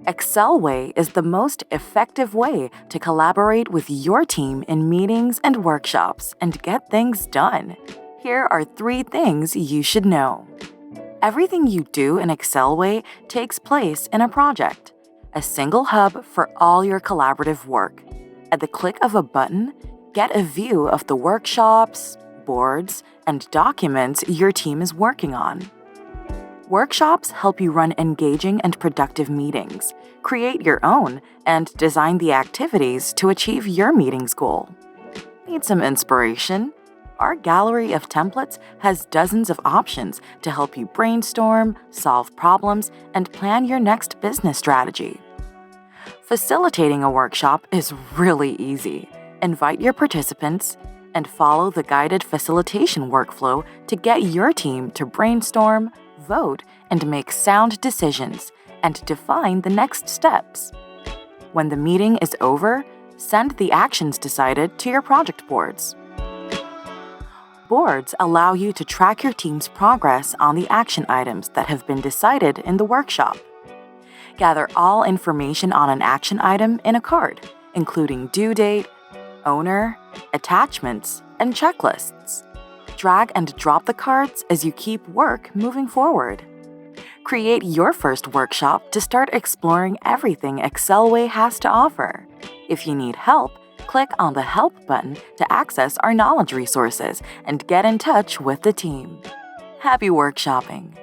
Excelway is the most effective way to collaborate with your team in meetings and workshops and get things done. Here are 3 things you should know. Everything you do in Excelway takes place in a project, a single hub for all your collaborative work. At the click of a button, get a view of the workshops, boards, and documents your team is working on. Workshops help you run engaging and productive meetings, create your own, and design the activities to achieve your meeting's goal. Need some inspiration? Our gallery of templates has dozens of options to help you brainstorm, solve problems, and plan your next business strategy. Facilitating a workshop is really easy. Invite your participants and follow the guided facilitation workflow to get your team to brainstorm, vote, and make sound decisions, and define the next steps. When the meeting is over, send the actions decided to your project boards. Boards allow you to track your team's progress on the action items that have been decided in the workshop. Gather all information on an action item in a card, including due date, owner, attachments, and checklists. Drag and drop the cards as you keep work moving forward. Create your first workshop to start exploring everything Excelway has to offer. If you need help, click on the Help button to access our knowledge resources and get in touch with the team. Happy workshopping!